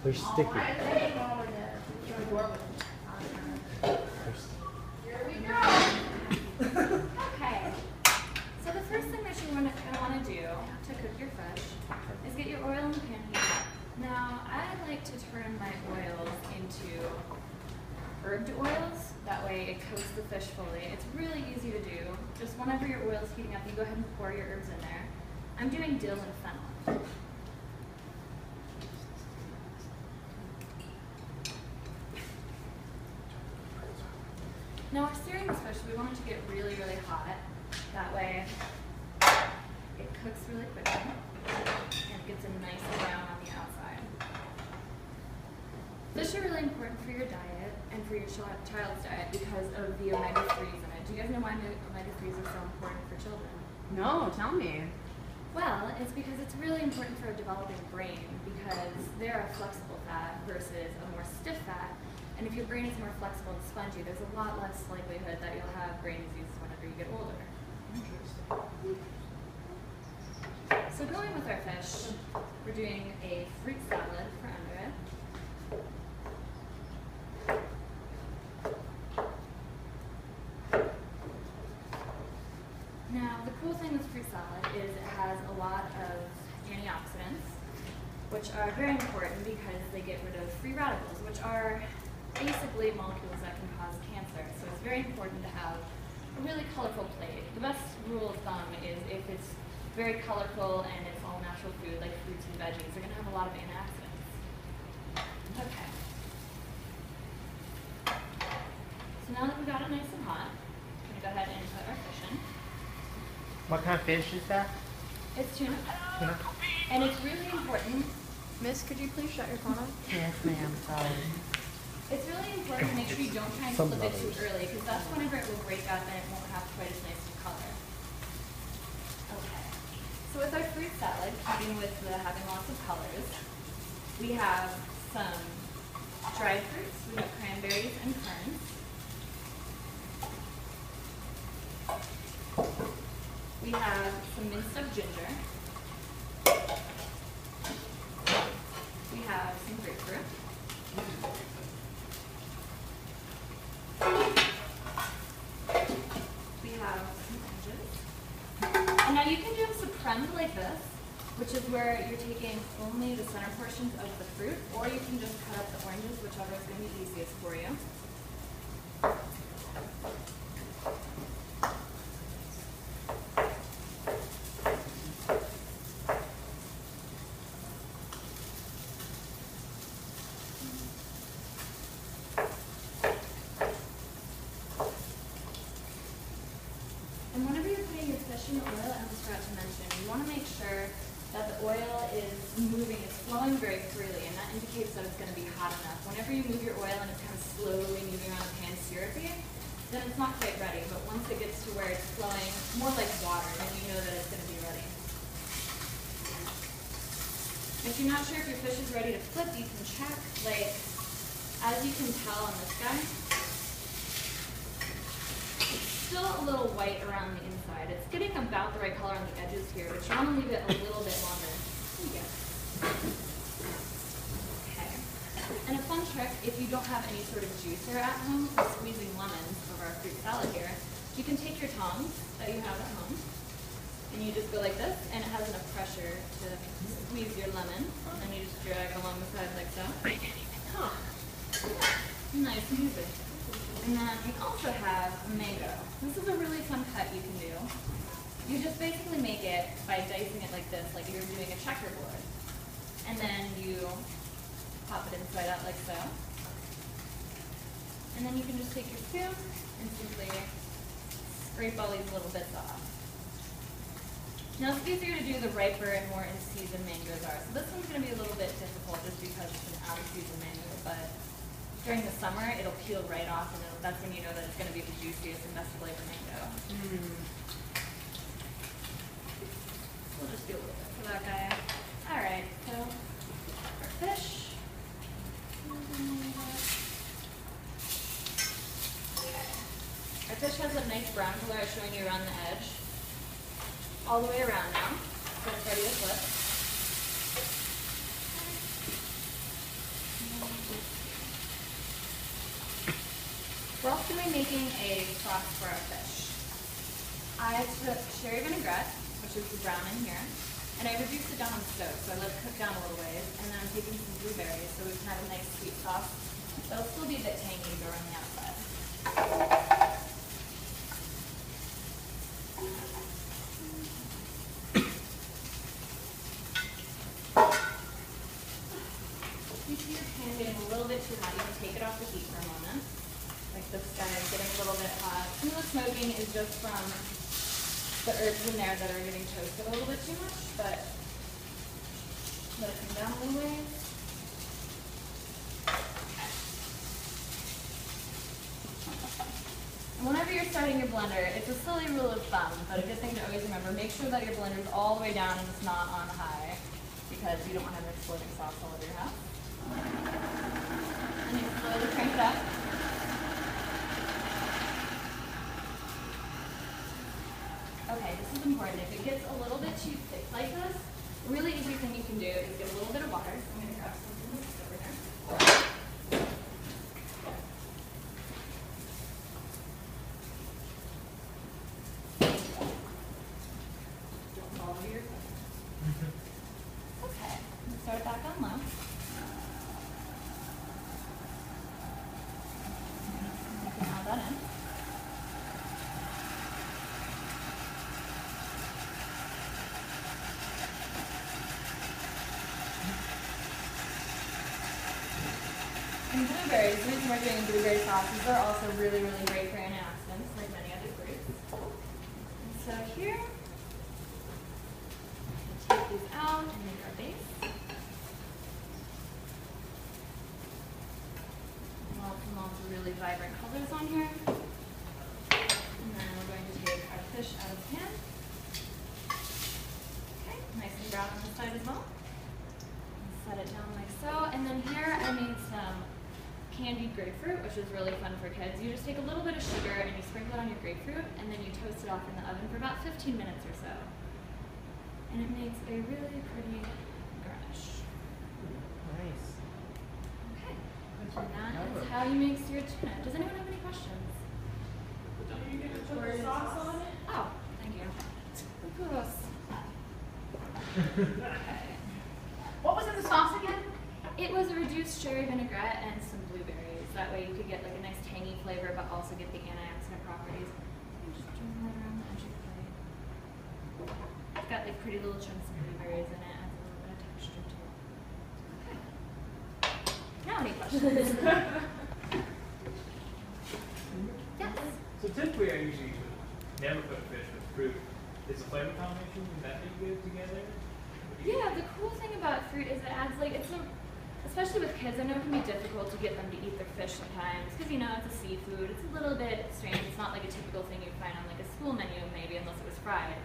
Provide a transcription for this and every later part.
They're sticky. Here we go. Okay. So the first thing that you're going to want to do to cook your fish is get your oil in the pan heated up. Now, I like to turn my oils into herbed oils. That way it coats the fish fully. It's really easy to do. Just whenever your oil is heating up, you go ahead and pour your herbs in there. I'm doing dill and fennel. Now we're searing this fish, so we want it to get really, really hot. That way it cooks really quickly and gets a nice brown on the outside. Fish are really important for your diet and for your child's diet because of the omega-3s in it. Do you guys know why omega-3s are so important for children? No, tell me. Well, it's because it's really important for a developing brain because they're a flexible fat versus a more stiff fat. And if your brain is more flexible and spongy, there's a lot less likelihood that you'll have brain disease whenever you get older. So going with our fish, we're doing a fruit salad for under it. Now, the cool thing with fruit salad is it has a lot of antioxidants, which are very important because they get rid of free radicals, which are basically molecules that can cause cancer. So it's very important to have a really colorful plate. The best rule of thumb is if it's very colorful and it's all natural food, like fruits and veggies, they're going to have a lot of antioxidants. Okay. So now that we got it nice and hot, I'm going to go ahead and put our fish in. What kind of fish is that? It's tuna. Tuna? And it's really important. Miss, could you please shut your phone off? Yes, ma'am. Sorry. It's really important to make sure you don't try and flip it too early because that's whenever it will break up and it won't have quite as nice of color. Okay. So with our fruit salad, keeping with having lots of colors, we have some dried fruits. We have cranberries and currants. We have some minced up ginger. We have some grapefruit. We have some oranges. And now you can do them supreme like this, which is where you're taking only the center portions of the fruit, or you can just cut up the oranges, whichever is going to be easiest for you. And whenever you're putting your fish in the oil, I almost forgot to mention, you want to make sure that the oil is moving, it's flowing very freely, and that indicates that it's going to be hot enough. Whenever you move your oil and it's kind of slowly moving around the pan syrupy, then it's not quite ready. But once it gets to where it's flowing more like water, then you know that it's going to be ready. If you're not sure if your fish is ready to flip, you can check, like, as you can tell on this guy, still a little white around the inside. It's getting about the right color on the edges here, but you want to leave it a little bit longer. Okay. And a fun trick, if you don't have any sort of juicer at home for squeezing lemons of our fruit salad here, you can take your tongs that you have at home, and you just go like this, and it has enough pressure to squeeze your lemon, and then you just drag along the side like so. I didn't even know. Nice and easy. And then we also have a mango. This is a really fun cut you can do. You just basically make it by dicing it like this, like you're doing a checkerboard. And then you pop it inside out like so. And then you can just take your spoon and simply scrape all these little bits off. Now it's easier to do the riper and more in-season mangoes are. So this one's going to be a little bit difficult just because it's an out-of-season mango, but during the summer, it'll peel right off, and that's when you know that it's going to be the juiciest and best flavor mango. We'll just do a little bit for that guy. All right, so our fish. Our fish has a nice brown color I was showing you around the edge. All the way around now, so it's ready to flip. next we're making a sauce for our fish. I took sherry vinaigrette, which is the brown in here, and I reduced it down on the stove, so I let it cook down a little ways, and then I'm taking some blueberries so we can have a nice sweet sauce. It'll still be a bit tangy to go around the outside. You see your pan getting a little bit too hot, you can take it off the heat for a moment. Like this guy is getting a little bit hot. Some of the smoking is just from the herbs in there that are getting toasted a little bit too much, but let it come down a little ways. And whenever you're starting your blender, it's a silly rule of thumb, but a good thing to always remember, make sure that your blender is all the way down and it's not on high, because you don't want to have an exploding sauce all over your house. And you slowly crank it up. Okay, this is important. If it gets a little bit too thick like this, a really easy thing you can do is get a little bit of water. So I'm going to grab something that's over there. Don't fall over your foot. Okay, let's start back on low. You can add that in. And blueberries, the reason we're doing blueberry sauces, they're also really, really great for antioxidants, like many other fruits. And so here, we'll take these out and make our base. Lots and lots of really vibrant colors on here. And then we're going to take our fish out of the pan. Okay, nice and brown on the side as well. Set it down like so. And then here I made some candied grapefruit, which is really fun for kids. You just take a little bit of sugar and you sprinkle it on your grapefruit, and then you toast it off in the oven for about 15 minutes or so. And it makes a really pretty garnish. Nice. Okay. And that is how you make seared tuna. Does anyone have any questions? Don't you get to put the sauce on it? Oh, thank you. Of course. Okay. What was in the sauce again? It was a reduced sherry vinaigrette and some blueberries. That way you could get like a nice tangy flavor, but also get the antioxidant properties. You just turn that around the edge of the plate. It's got like pretty little chunks of blueberries in it. Adds a little bit of texture to it. Okay. Now any questions? Yes. So typically I usually would never put fish with fruit. Is the flavor combination, would that be good together? Yeah, the cool thing about fruit is it adds like, especially with kids, I know it can be difficult to get them to eat their fish sometimes because, you know, it's a seafood. It's a little bit strange. It's not like a typical thing you'd find on like a school menu maybe, unless it was fried.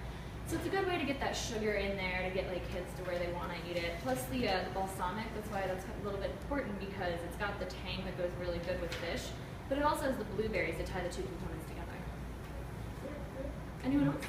So it's a good way to get that sugar in there to get like kids to where they want to eat it. Plus the balsamic, that's why that's a little bit important, because it's got the tang that goes really good with fish, but it also has the blueberries to tie the two components together. Anyone else?